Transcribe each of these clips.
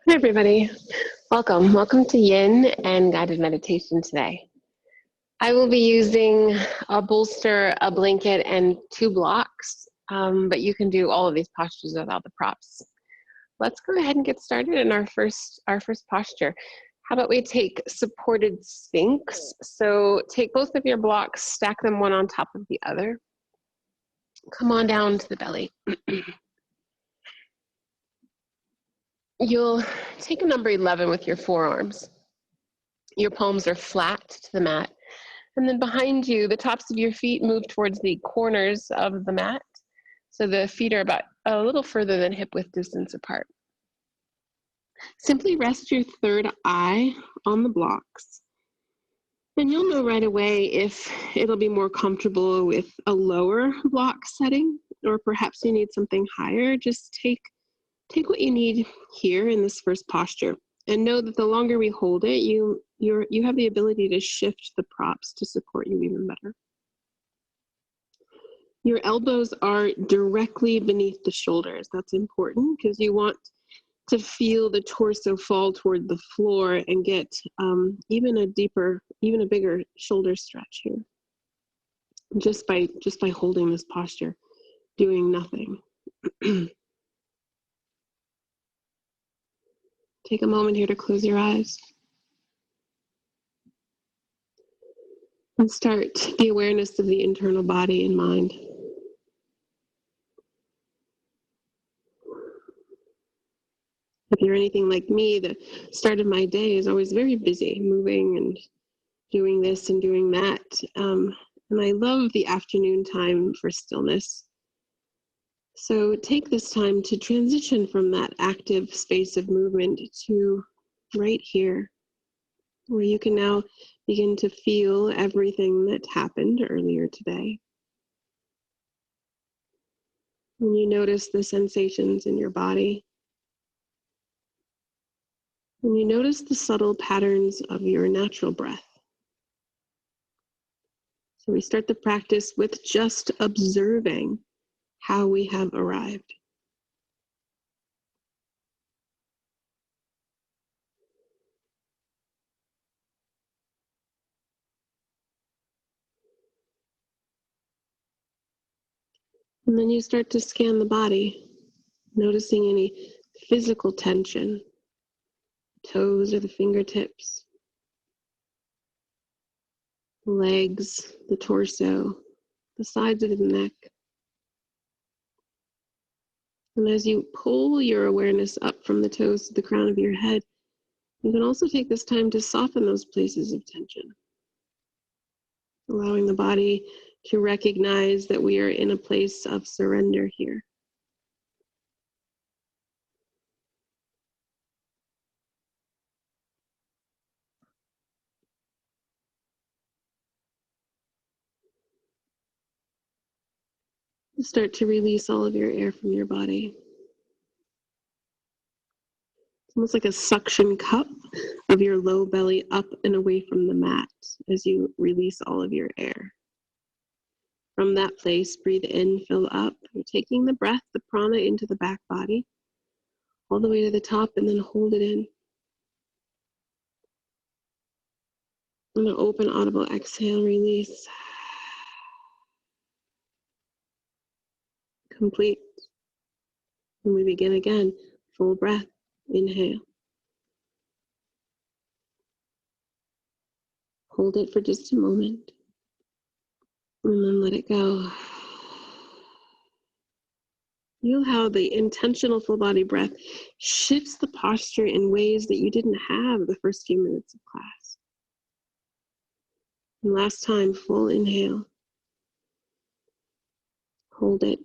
Hi, everybody. Welcome. Welcome to Yin and guided meditation today. I will be using a bolster, a blanket, and 2 blocks, but you can do all of these postures without the props. Let's go ahead and get started in our first posture. How about we take supported Sphinx? So take both of your blocks, stack them one on top of the other. Come on down to the belly. You'll take a number 11 with your forearms. Your palms are flat to the mat. And then behind you, the tops of your feet move towards the corners of the mat. So the feet are about a little further than hip width distance apart. Simply rest your third eye on the blocks. And you'll know right away if it'll be more comfortable with a lower block setting, or perhaps you need something higher. Just take what you need here in this first posture, and know that the longer we hold it, you have the ability to shift the props to support you even better. Your elbows are directly beneath the shoulders. That's important because you want to feel the torso fall toward the floor and get even a bigger shoulder stretch here. Just by holding this posture, doing nothing. Take a moment here to close your eyes. And start the awareness of the internal body and mind. If you're anything like me, the start of my day is always very busy, moving and doing this and doing that. And I love the afternoon time for stillness. So take this time to transition from that active space of movement to right here, where you can now begin to feel everything that happened earlier today. When you notice the sensations in your body, when you notice the subtle patterns of your natural breath. So we start the practice with just observing how we have arrived. And then you start to scan the body, noticing any physical tension, toes or the fingertips, the legs, the torso, the sides of the neck. And as you pull your awareness up from the toes to the crown of your head, you can also take this time to soften those places of tension, allowing the body to recognize that we are in a place of surrender here. Start to release all of your air from your body. It's almost like a suction cup of your low belly up and away from the mat as you release all of your air. From that place, breathe in, fill up. You're taking the breath, the prana, into the back body, all the way to the top, and then hold it in. And an open, audible exhale, release. Complete. And we begin again. Full breath. Inhale. Hold it for just a moment. And then let it go. Feel how the intentional full body breath shifts the posture in ways that you didn't have the first few minutes of class. And last time, full inhale. Hold it.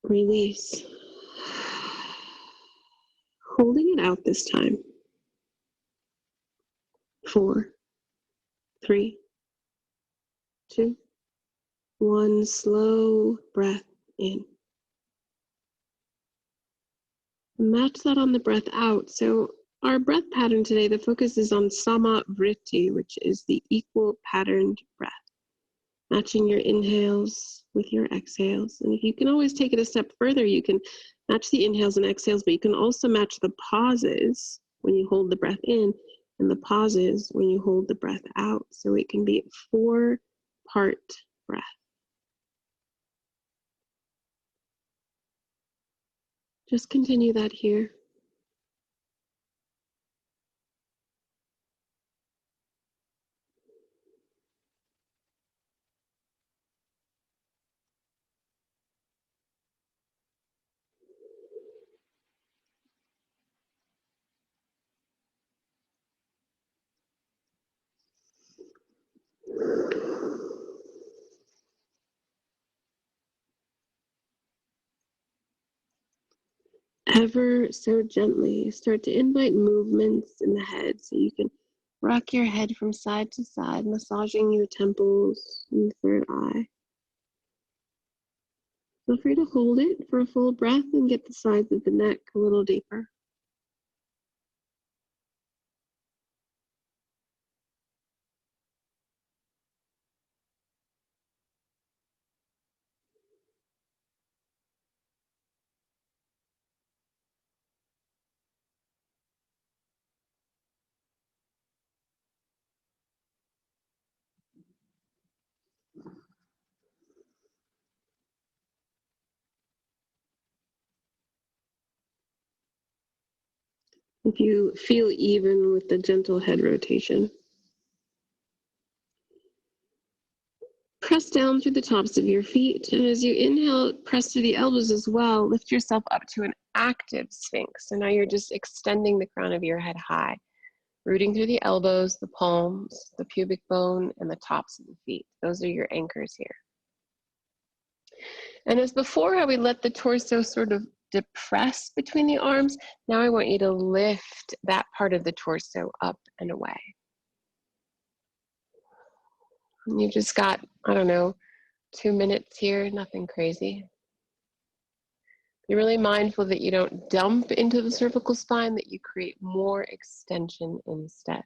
Release. Holding it out this time. 4, 3, 2, 1. Slow breath in. Match that on the breath out. So our breath pattern today, the focus is on Samavritti, which is the equal patterned breath. Matching your inhales with your exhales. And if you can always take it a step further, you can match the inhales and exhales, but you can also match the pauses when you hold the breath in and the pauses when you hold the breath out. So it can be 4-part breath. Just continue that here. Ever so gently start to invite movements in the head, so you can rock your head from side to side, massaging your temples and the third eye. Feel free to hold it for a full breath and get the sides of the neck a little deeper. If you feel even with the gentle head rotation. Press down through the tops of your feet, and as you inhale, press through the elbows as well. Lift yourself up to an active sphinx. So now you're just extending the crown of your head high, rooting through the elbows, the palms, the pubic bone, and the tops of the feet. Those are your anchors here. And as before, how we let the torso sort of depress between the arms, now I want you to lift that part of the torso up and away. And you just got, I don't know, 2 minutes here, nothing crazy. Be really mindful that you don't dump into the cervical spine, that you create more extension instead.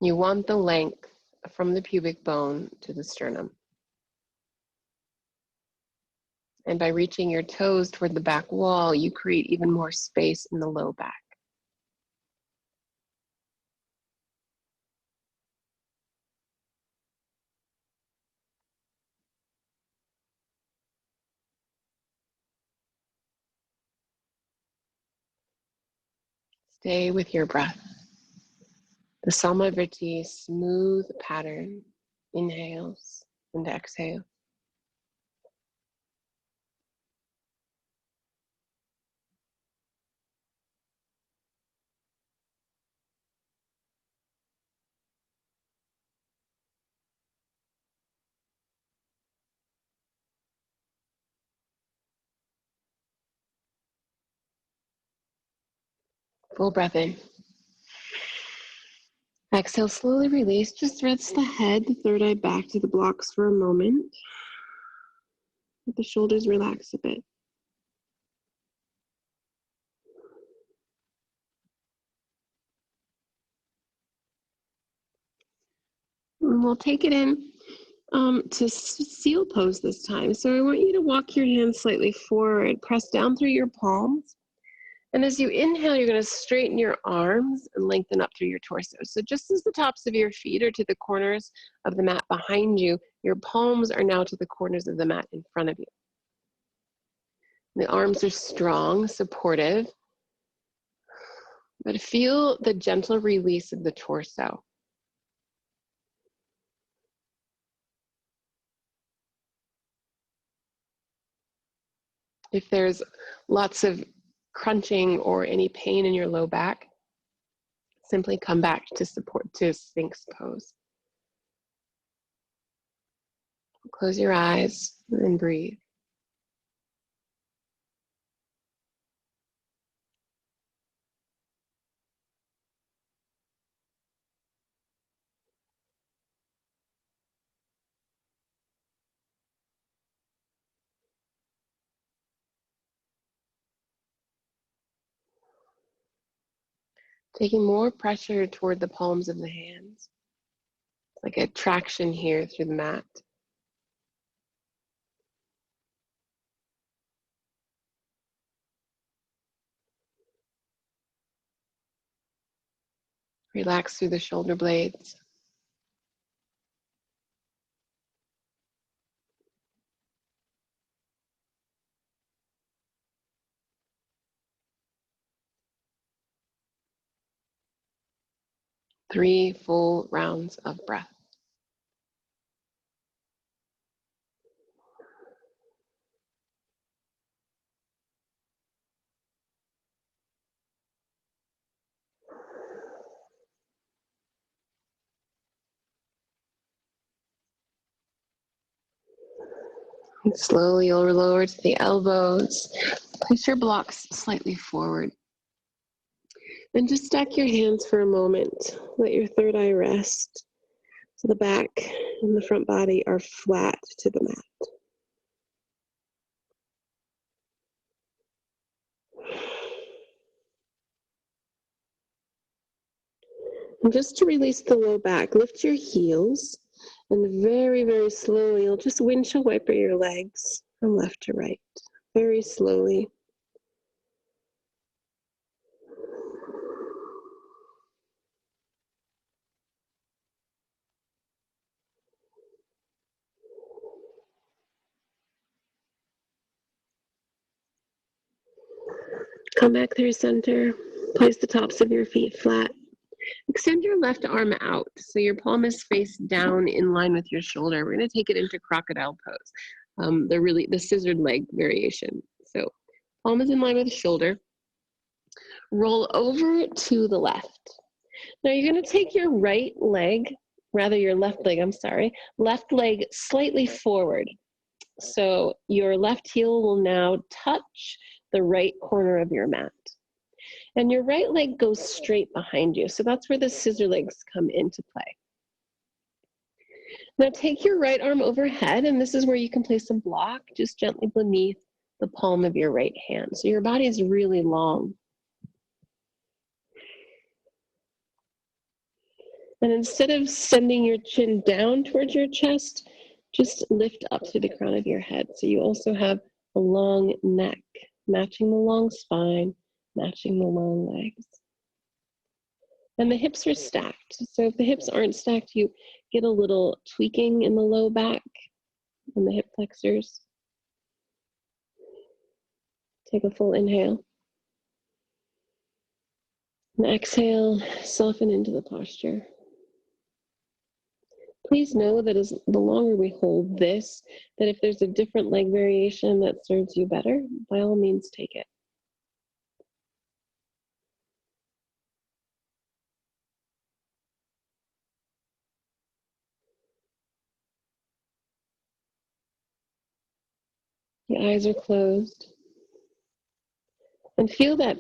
You want the length from the pubic bone to the sternum. And by reaching your toes toward the back wall, you create even more space in the low back. Stay with your breath. The Samavritti smooth pattern, inhales and exhales. Full breath in. Exhale, slowly release. Just rest the head, the third eye back to the blocks for a moment. Let the shoulders relax a bit. And we'll take it in to seal pose this time. So I want you to walk your hands slightly forward, press down through your palms. And as you inhale, you're going to straighten your arms and lengthen up through your torso. So just as the tops of your feet are to the corners of the mat behind you, your palms are now to the corners of the mat in front of you. The arms are strong, supportive, but feel the gentle release of the torso. If there's lots of crunching or any pain in your low back, simply come back to Sphinx pose. Close your eyes and breathe. Taking more pressure toward the palms of the hands, like a traction here through the mat. Relax through the shoulder blades. Three full rounds of breath. And slowly you'll lower to the elbows. Place your blocks slightly forward. And just stack your hands for a moment. Let your third eye rest. So the back and the front body are flat to the mat. And just to release the low back, lift your heels and very, very slowly, you'll just windshield wiper your legs from left to right. Very slowly. Come back through center. Place the tops of your feet flat. Extend your left arm out so your palm is face down in line with your shoulder. We're going to take it into crocodile pose, the scissored leg variation. So palm is in line with the shoulder. Roll over to the left. Now you're going to take your left leg slightly forward. So your left heel will now touch the right corner of your mat. And your right leg goes straight behind you. So that's where the scissor legs come into play. Now take your right arm overhead, and this is where you can place a block just gently beneath the palm of your right hand. So your body is really long. And instead of sending your chin down towards your chest, just lift up to the crown of your head. So you also have a long neck, matching the long spine, matching the long legs. And the hips are stacked. So if the hips aren't stacked, you get a little tweaking in the low back and the hip flexors. Take a full inhale. And exhale, soften into the posture. Please know that as the longer we hold this, that if there's a different leg variation that serves you better, by all means take it. The eyes are closed. And feel that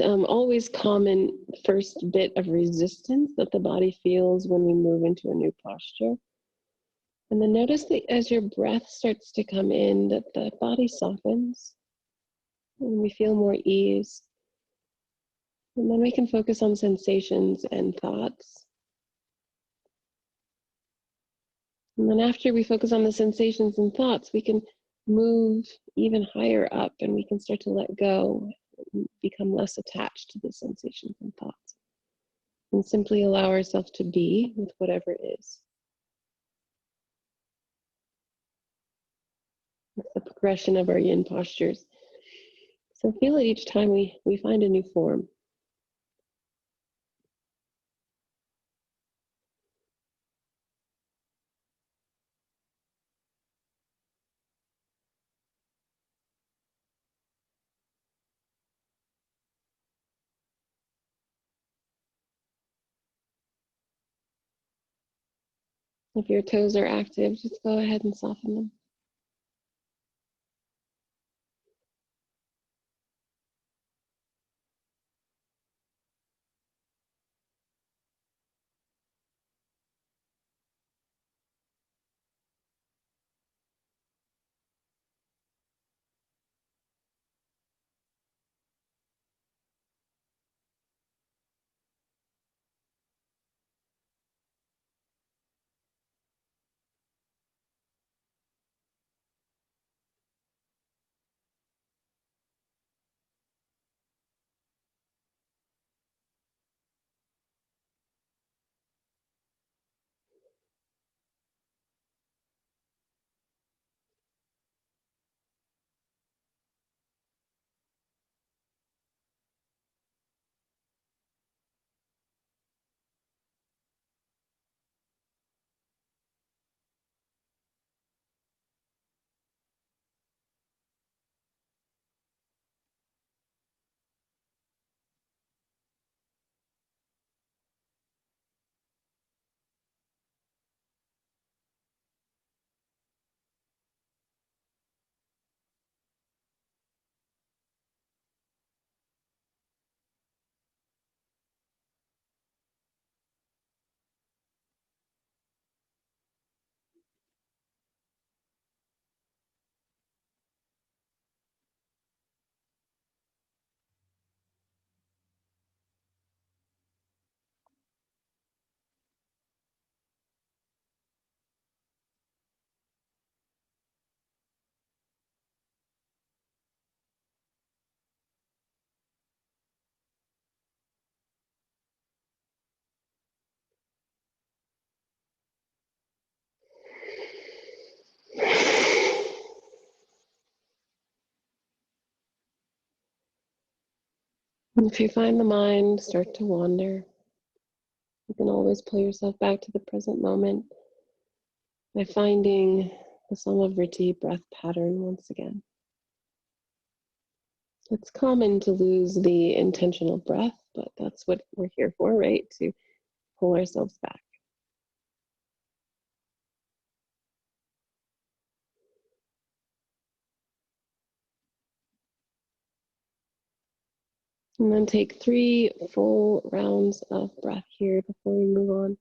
always common first bit of resistance that the body feels when we move into a new posture. And then notice that as your breath starts to come in, that the body softens and we feel more ease. And then we can focus on sensations and thoughts. And then after we focus on the sensations and thoughts, we can move even higher up and we can start to let go and become less attached to the sensations and thoughts. And simply allow ourselves to be with whatever is. It's the progression of our yin postures. So feel it each time we find a new form. If your toes are active, just go ahead and soften them. And if you find the mind start to wander, you can always pull yourself back to the present moment by finding the Samavritti breath pattern once again. It's common to lose the intentional breath, but that's what we're here for, right? To pull ourselves back. And then take 3 full rounds of breath here before we move on.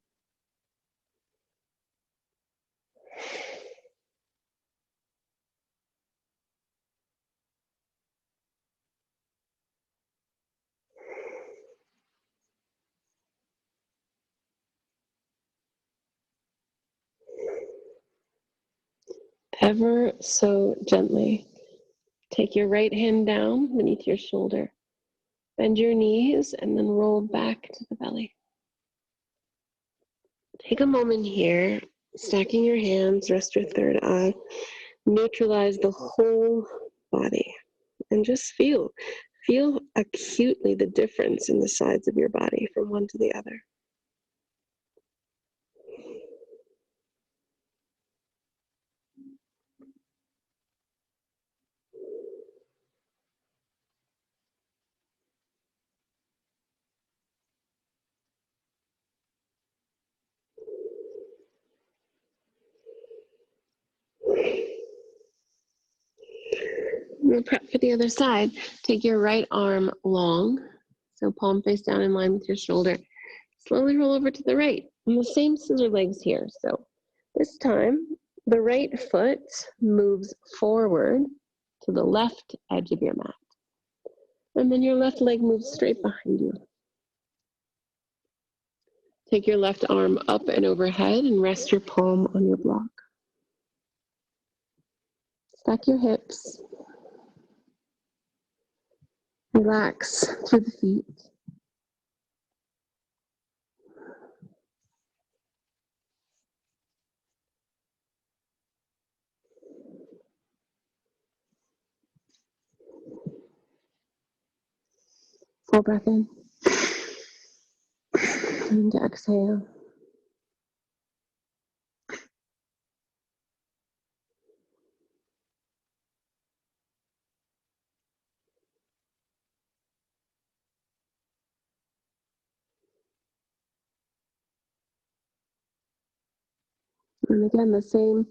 Ever so gently, take your right hand down beneath your shoulder. Bend your knees and then roll back to the belly. Take a moment here, stacking your hands, rest your third eye, neutralize the whole body, and just feel acutely the difference in the sides of your body from one to the other. We'll prep for the other side. Take your right arm long, so palm face down in line with your shoulder. Slowly roll over to the right. And the same scissor legs here. So this time, the right foot moves forward to the left edge of your mat. And then your left leg moves straight behind you. Take your left arm up and overhead and rest your palm on your block. Stack your hips. Relax through the feet. Full breath in. And exhale. And again, the same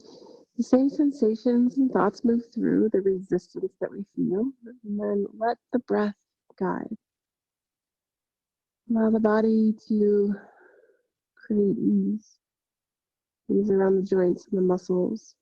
sensations and thoughts move through, the resistance that we feel, and then let the breath guide. Allow the body to create ease around the joints and the muscles.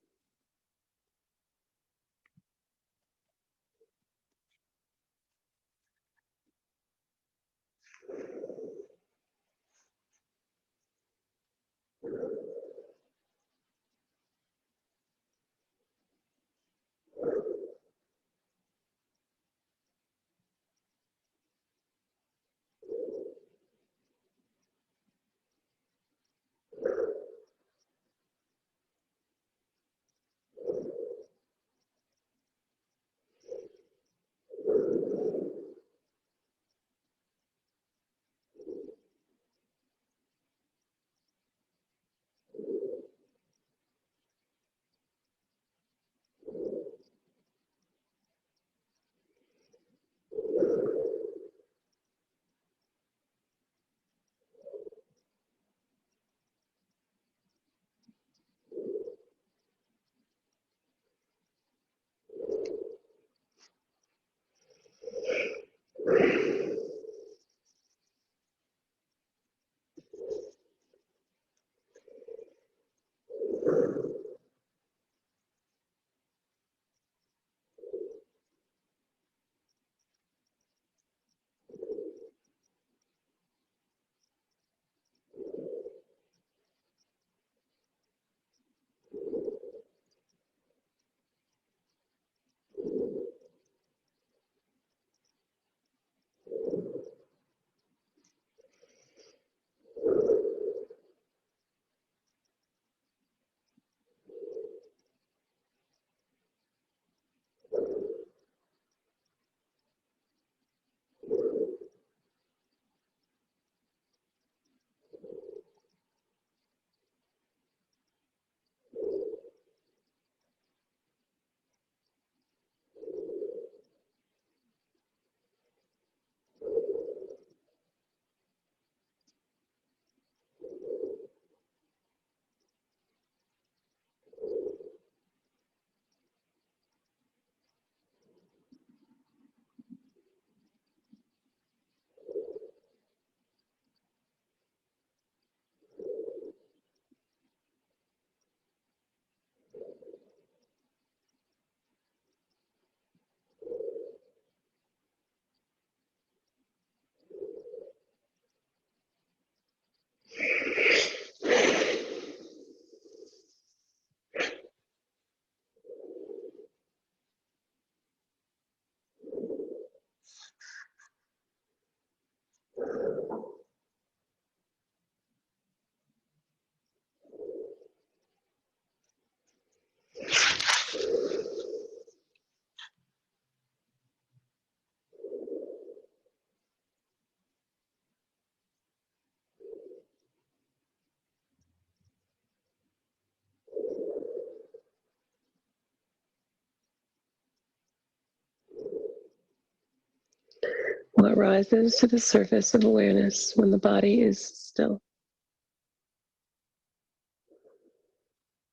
What rises to the surface of awareness when the body is still.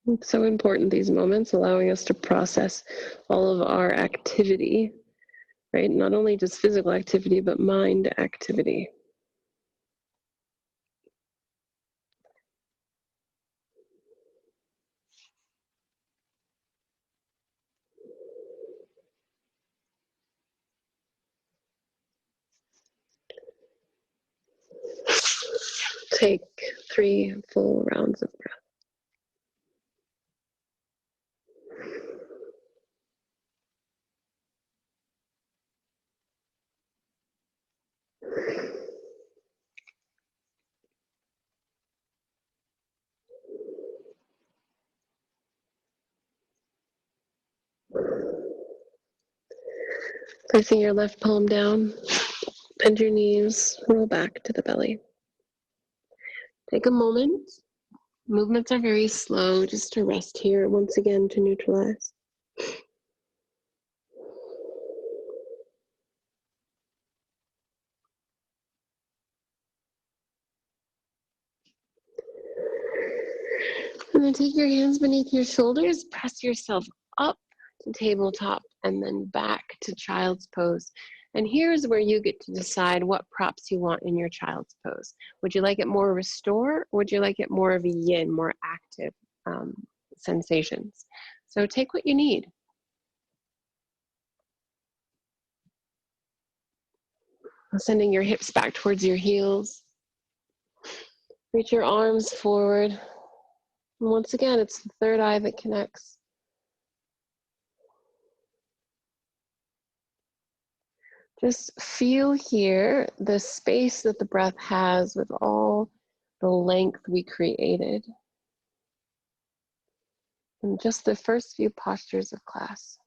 It's so important, these moments, allowing us to process all of our activity, right? Not only just physical activity, but mind activity. Take 3 full rounds of breath. Placing your left palm down, bend your knees, roll back to the belly. Take a moment. Movements are very slow, just to rest here once again to neutralize. And then take your hands beneath your shoulders, press yourself up to tabletop and then back to child's pose. And here's where you get to decide what props you want in your child's pose. Would you like it more restore, or would you like it more of a yin, more active sensations? So take what you need. Sending your hips back towards your heels. Reach your arms forward. And once again, it's the third eye that connects. Just feel here the space that the breath has with all the length we created in just the first few postures of class.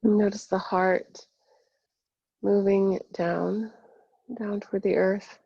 Notice the heart moving down toward the earth.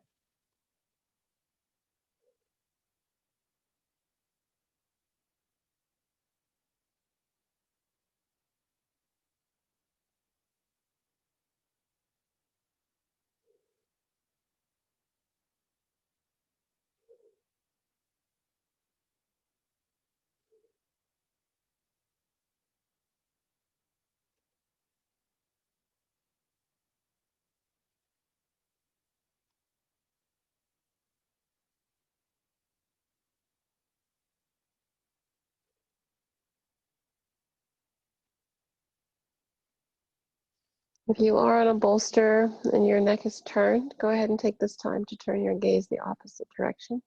If you are on a bolster and your neck is turned, go ahead and take this time to turn your gaze the opposite direction.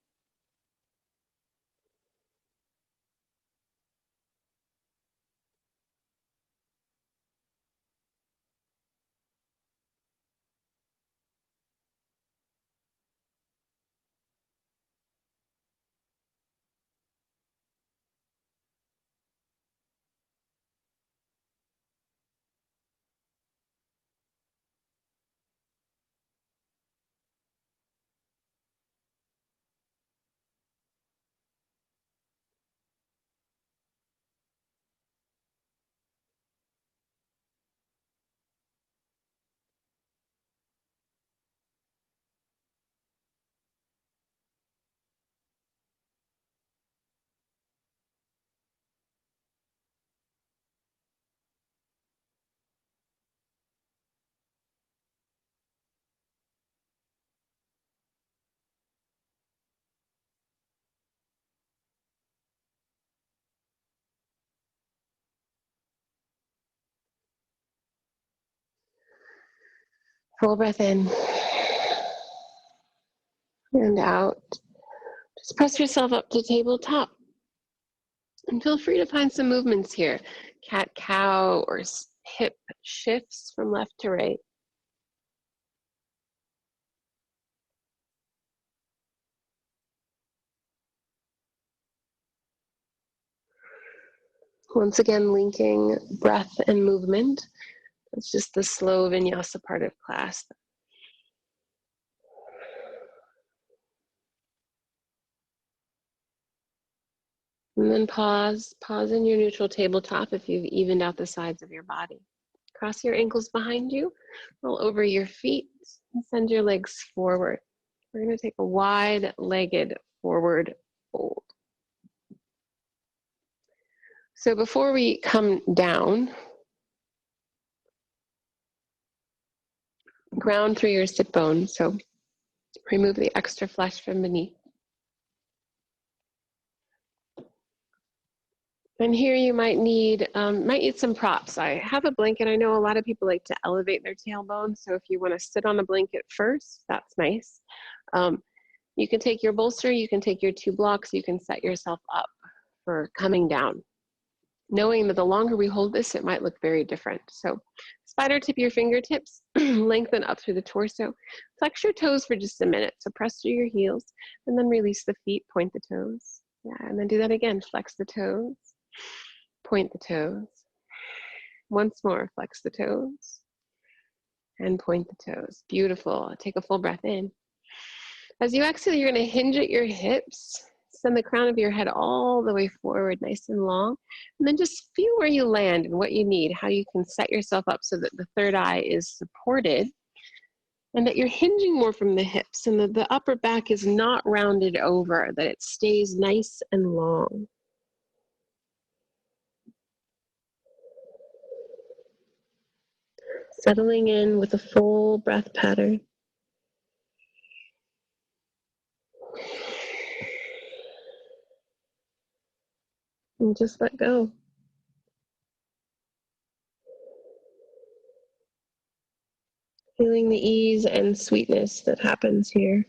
Full breath in and out. Just press yourself up to tabletop. And feel free to find some movements here. Cat-cow or hip shifts from left to right. Once again, linking breath and movement. It's just the slow vinyasa part of class. And then pause in your neutral tabletop if you've evened out the sides of your body. Cross your ankles behind you, roll over your feet, and send your legs forward. We're going to take a wide-legged forward fold. So before we come down, ground through your sit bone. So remove the extra flesh from beneath. And here you might need some props. I have a blanket. I know a lot of people like to elevate their tailbone. So if you want to sit on a blanket first, that's nice. You can take your bolster, you can take your 2 blocks, you can set yourself up for coming down. Knowing that the longer we hold this, it might look very different. So Spider tip your fingertips, lengthen up through the torso. Flex your toes for just a minute. So press through your heels and then release the feet, point the toes. Yeah, and then do that again. Flex the toes, point the toes. Once more, flex the toes and point the toes. Beautiful. Take a full breath in. As you exhale, you're going to hinge at your hips. Send the crown of your head all the way forward, nice and long. And then just feel where you land and what you need, how you can set yourself up so that the third eye is supported and that you're hinging more from the hips and that the upper back is not rounded over, that it stays nice and long. Settling in with a full breath pattern. And just let go. Feeling the ease and sweetness that happens here.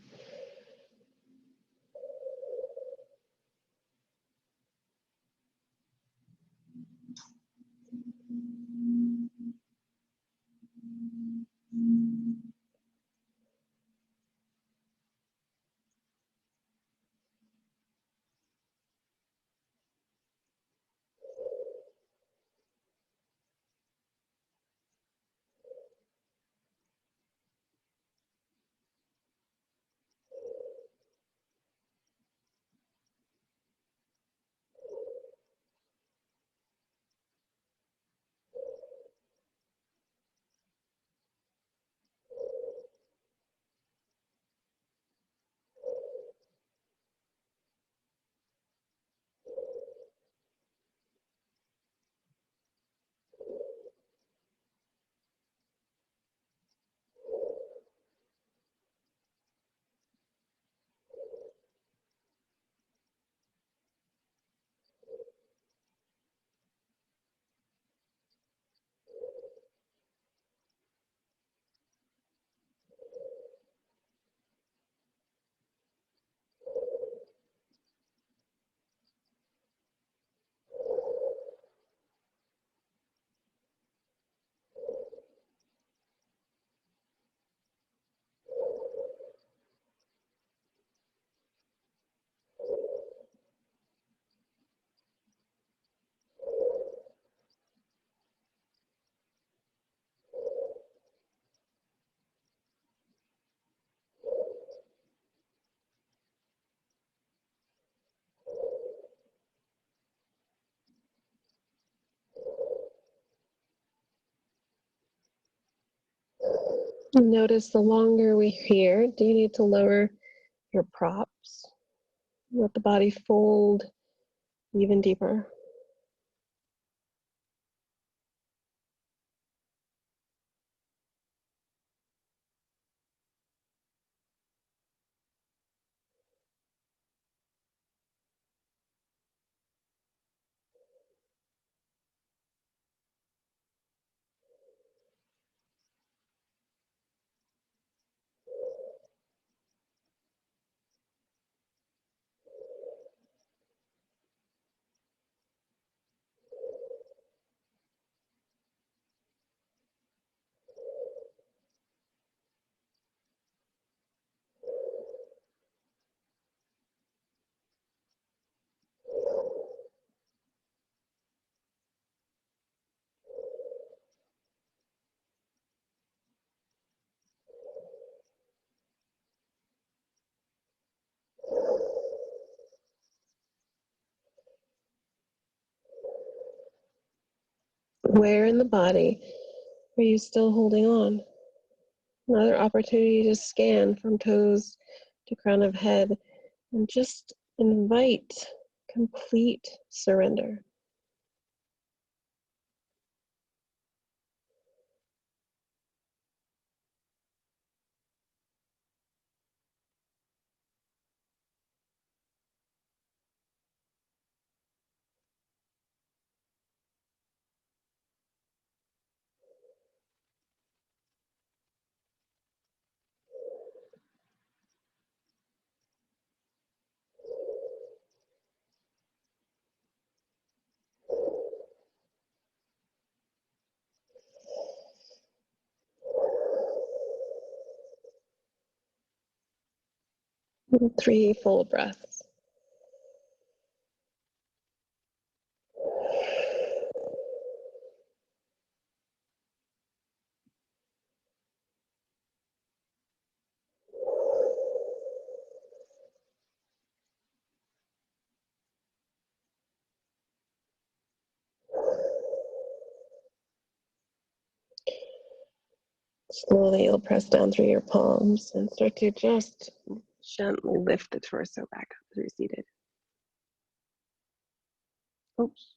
Notice the longer we're here, do you need to lower your props? Let the body fold even deeper. Where in the body are you still holding on? Another opportunity to scan from toes to crown of head and just invite complete surrender. 3 full breaths. Slowly, you'll press down through your palms and start to just gently lift the torso back up through seated. Oops.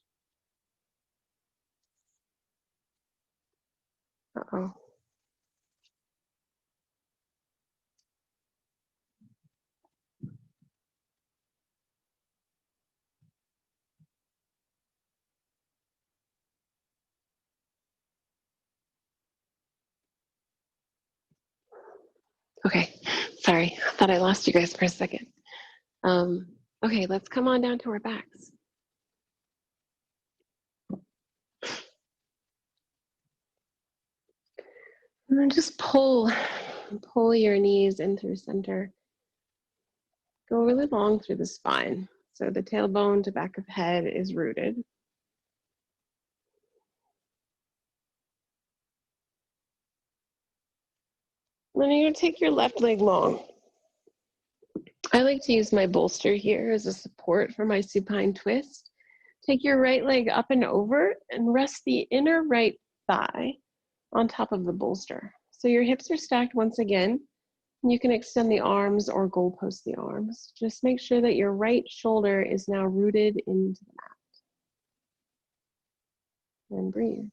Uh-oh. Okay, sorry. I thought I lost you guys for a second. Okay, let's come on down to our backs. And then just pull your knees in through center. Go really long through the spine. So the tailbone to back of head is rooted. Then you're gonna take your left leg long. I like to use my bolster here as a support for my supine twist. Take your right leg up and over and rest the inner right thigh on top of the bolster. So your hips are stacked once again. And you can extend the arms or goalpost the arms. Just make sure that your right shoulder is now rooted into the mat. And breathe.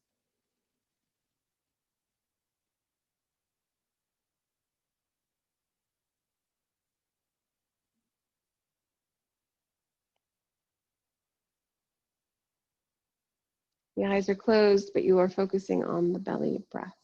The eyes are closed, but you are focusing on the belly breath.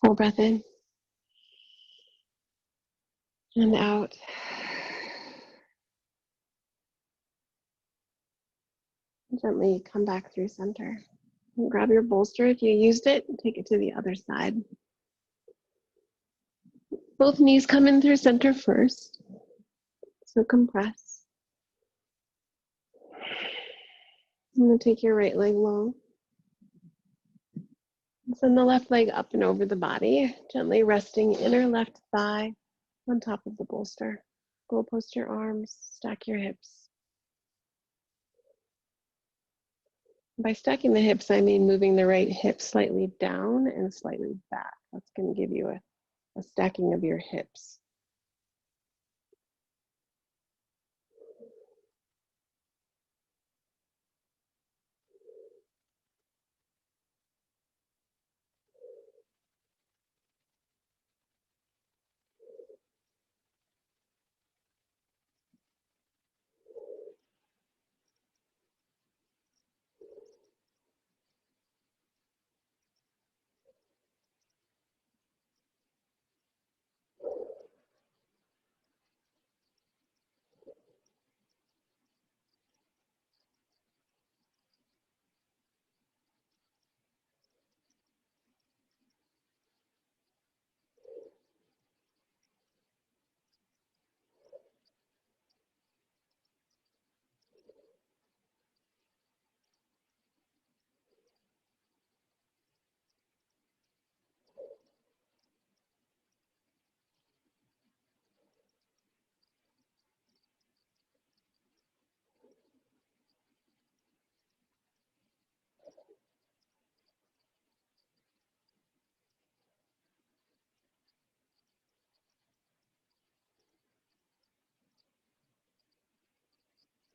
Full breath in and out. Gently come back through center. And grab your bolster if you used it and take it to the other side. Both knees come in through center first. So compress. And then take your right leg long. Send the left leg up and over the body, gently resting inner left thigh on top of the bolster. Goalpost your arms, stack your hips. By stacking the hips, I mean moving the right hip slightly down and slightly back. That's going to give you a stacking of your hips.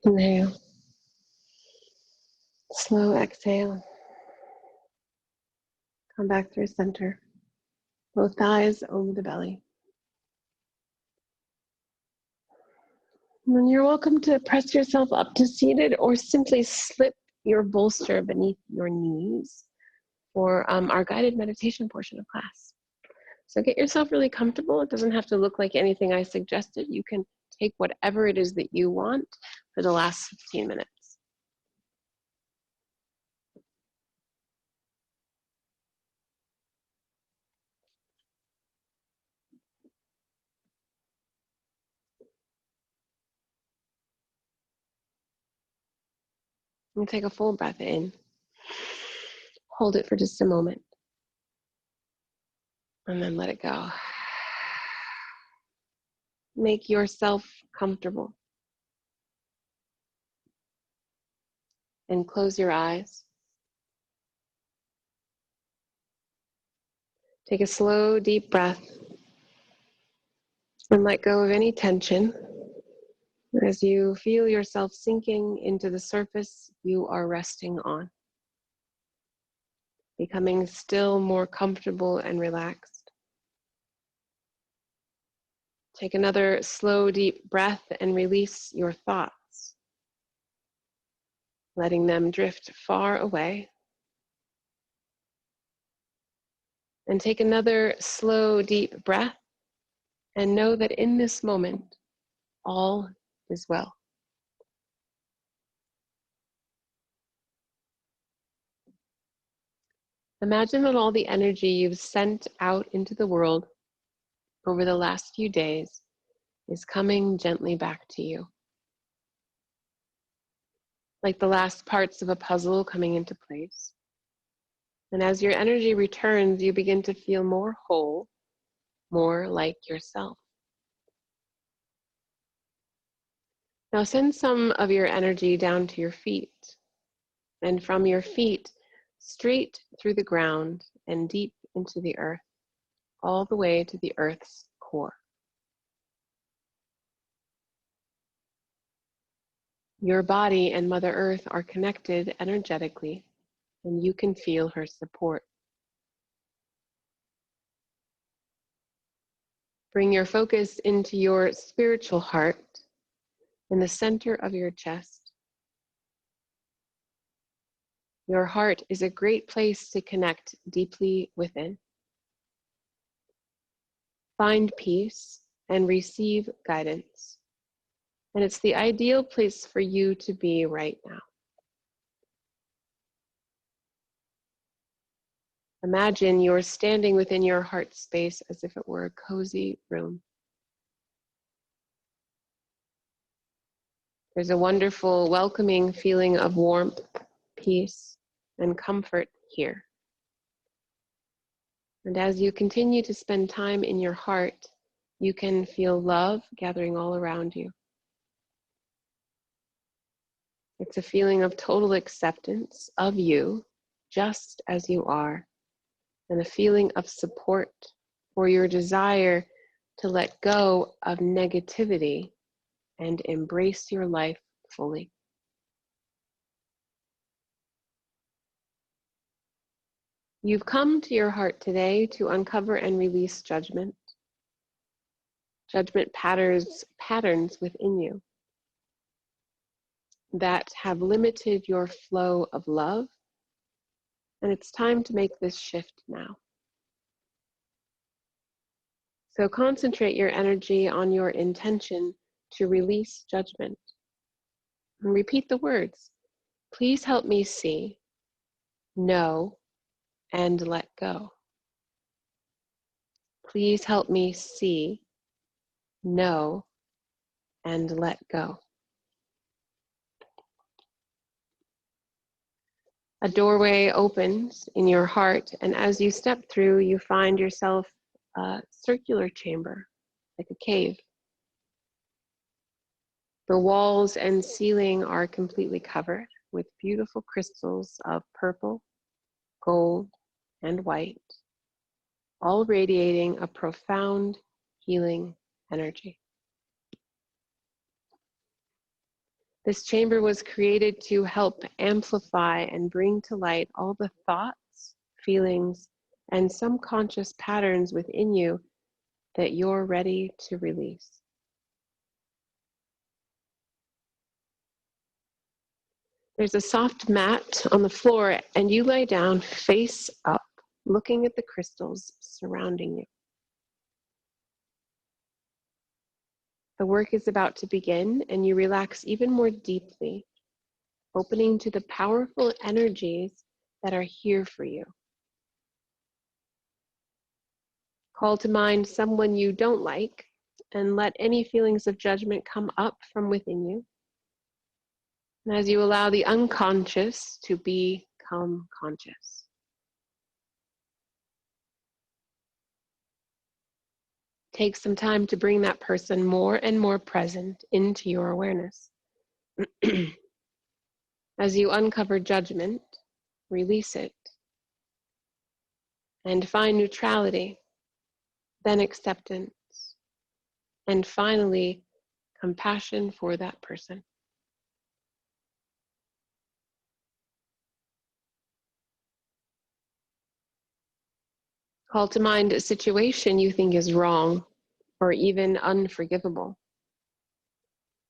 Inhale. Slow exhale. Come back through center. Both thighs over the belly. And then you're welcome to press yourself up to seated or simply slip your bolster beneath your knees for our guided meditation portion of class. So get yourself really comfortable. It doesn't have to look like anything I suggested. You can take whatever it is that you want for the last 15 minutes. And take a full breath in. Hold it for just a moment. And then let it go. Make yourself comfortable. And close your eyes. Take a slow, deep breath. And let go of any tension as you feel yourself sinking into the surface you are resting on, becoming still more comfortable and relaxed. Take another slow, deep breath and release your thoughts, letting them drift far away. And take another slow, deep breath and know that in this moment, all is well. Imagine that all the energy you've sent out into the world over the last few days is coming gently back to you. Like the last parts of a puzzle coming into place. And as your energy returns, you begin to feel more whole, more like yourself. Now send some of your energy down to your feet, and from your feet, straight through the ground and deep into the earth, all the way to the earth's core. Your body and Mother Earth are connected energetically, and you can feel her support. Bring your focus into your spiritual heart in the center of your chest. Your heart is a great place to connect deeply within. Find peace and receive guidance. And it's the ideal place for you to be right now. Imagine you're standing within your heart space as if it were a cozy room. There's a wonderful, welcoming feeling of warmth, peace, and comfort here. And as you continue to spend time in your heart, you can feel love gathering all around you. It's a feeling of total acceptance of you, just as you are, and a feeling of support for your desire to let go of negativity and embrace your life fully. You've come to your heart today to uncover and release judgment. Judgment patterns within you that have limited your flow of love, and it's time to make this shift now. So concentrate your energy on your intention to release judgment. And repeat the words, please help me see, know, and let go. Please help me see, know, and let go. A doorway opens in your heart, and as you step through, you find yourself a circular chamber, like a cave. The walls and ceiling are completely covered with beautiful crystals of purple, gold, and white, all radiating a profound healing energy. This chamber was created to help amplify and bring to light all the thoughts, feelings, and subconscious patterns within you that you're ready to release. There's a soft mat on the floor, and you lie down face up, looking at the crystals surrounding you. The work is about to begin, and you relax even more deeply, opening to the powerful energies that are here for you. Call to mind someone you don't like, and let any feelings of judgment come up from within you. And as you allow the unconscious to become conscious. Take some time to bring that person more and more present into your awareness. As you uncover judgment, release it, and find neutrality, then acceptance, and finally, compassion for that person. Call to mind a situation you think is wrong or even unforgivable.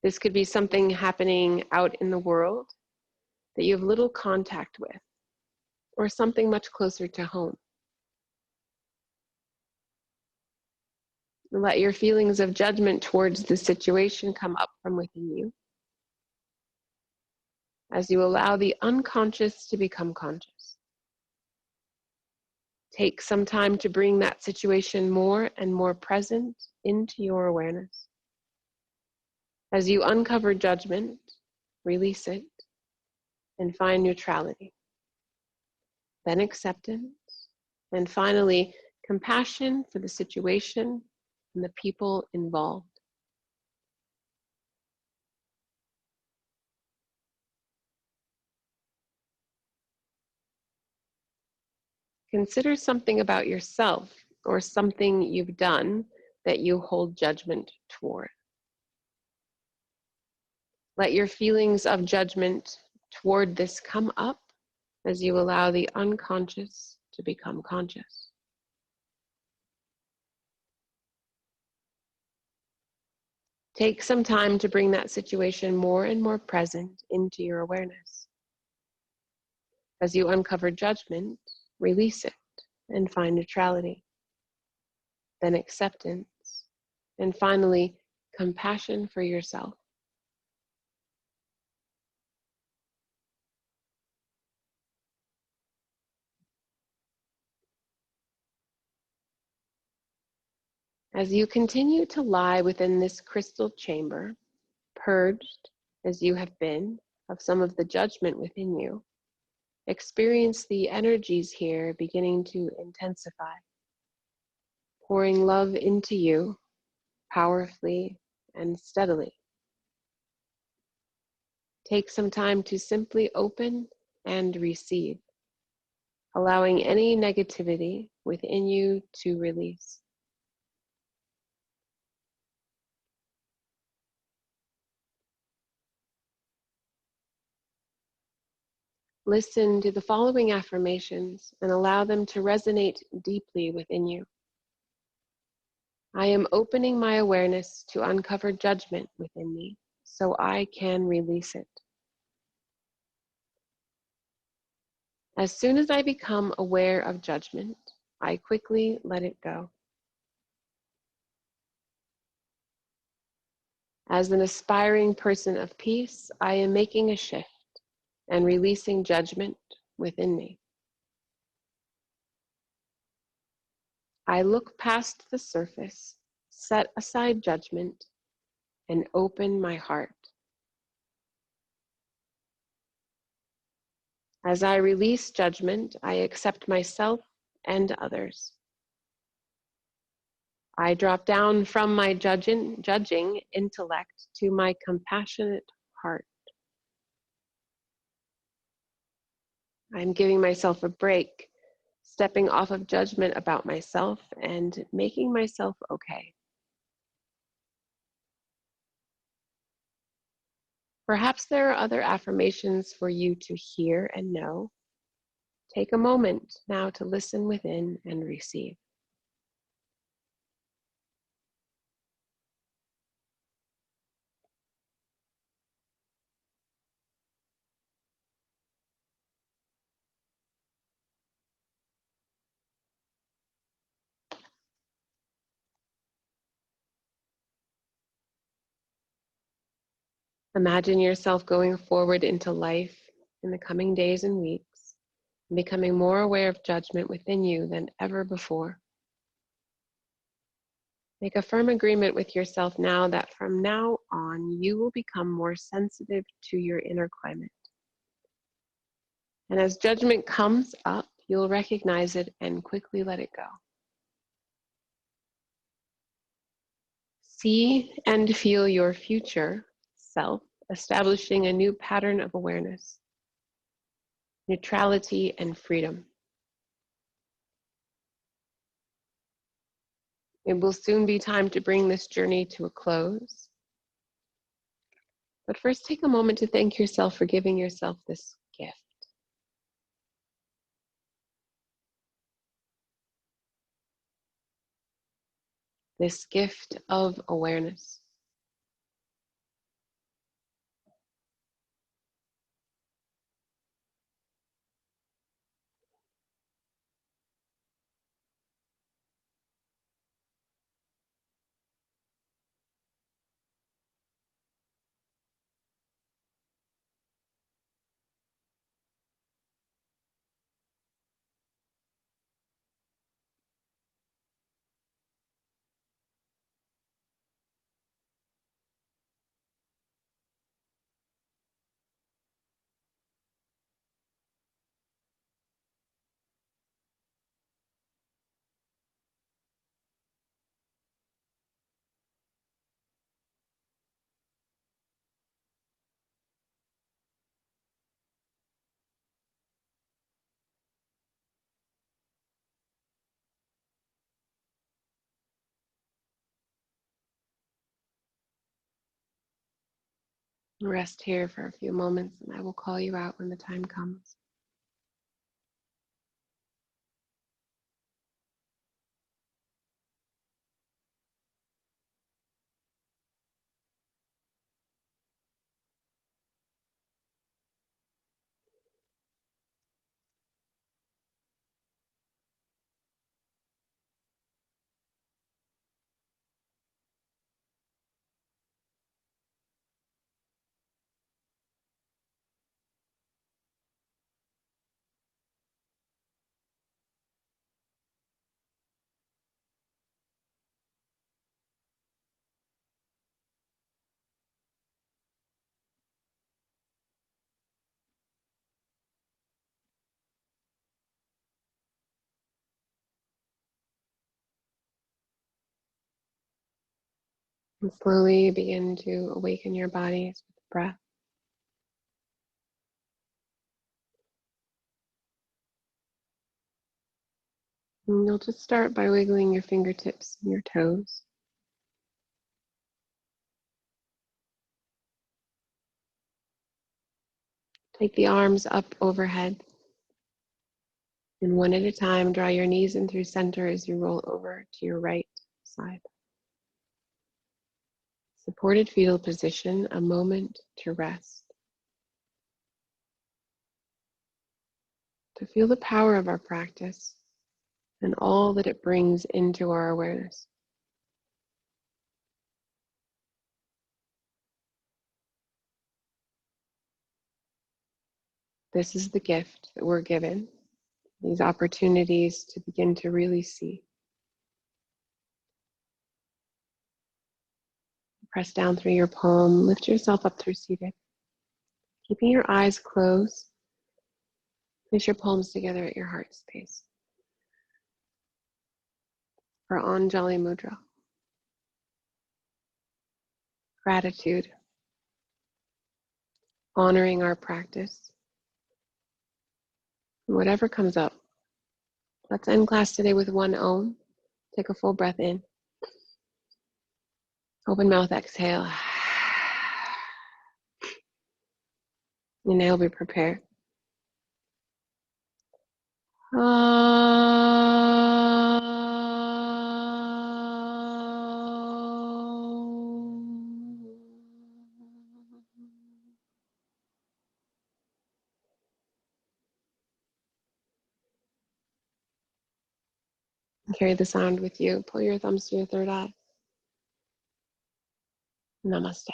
This could be something happening out in the world that you have little contact with, or something much closer to home. Let your feelings of judgment towards the situation come up from within you as you allow the unconscious to become conscious. Take some time to bring that situation more and more present into your awareness. As you uncover judgment, release it, and find neutrality. Then acceptance, and finally, compassion for the situation and the people involved. Consider something about yourself or something you've done that you hold judgment toward. Let your feelings of judgment toward this come up as you allow the unconscious to become conscious. Take some time to bring that situation more and more present into your awareness. As you uncover judgment, release it and find neutrality. Then acceptance, and finally, compassion for yourself. As you continue to lie within this crystal chamber, purged as you have been of some of the judgment within you, experience the energies here beginning to intensify, pouring love into you powerfully and steadily. Take some time to simply open and receive, allowing any negativity within you to release. Listen to the following affirmations and allow them to resonate deeply within you. I am opening my awareness to uncover judgment within me so I can release it. As soon as I become aware of judgment, I quickly let it go. As an aspiring person of peace, I am making a shift and releasing judgment within me. I look past the surface, set aside judgment, and open my heart. As I release judgment, I accept myself and others. I drop down from my judging intellect to my compassionate heart. I'm giving myself a break, stepping off of judgment about myself and making myself okay. Perhaps there are other affirmations for you to hear and know. Take a moment now to listen within and receive. Imagine yourself going forward into life in the coming days and weeks, and becoming more aware of judgment within you than ever before. Make a firm agreement with yourself now that from now on, you will become more sensitive to your inner climate. And as judgment comes up, you'll recognize it and quickly let it go. See and feel your future self establishing a new pattern of awareness, neutrality, and freedom. It will soon be time to bring this journey to a close. But first, take a moment to thank yourself for giving yourself this gift. This gift of awareness. Rest here for a few moments, and I will call you out when the time comes. And slowly begin to awaken your bodies with breath. And you'll just start by wiggling your fingertips and your toes. Take the arms up overhead. And one at a time, draw your knees in through center as you roll over to your right side. Supported fetal position, a moment to rest. To feel the power of our practice and all that it brings into our awareness. This is the gift that we're given, these opportunities to begin to really see. Press down through your palm, lift yourself up through seated. Keeping your eyes closed, place your palms together at your heart space. For Anjali Mudra. Gratitude. Honoring our practice. And whatever comes up. Let's end class today with one Om. Take a full breath in. Open mouth, exhale. And I will be prepared. Ah. Carry the sound with you. Pull your thumbs to your third eye. Namaste.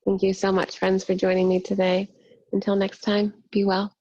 Thank you so much, friends, for joining me today. Until next time, be well.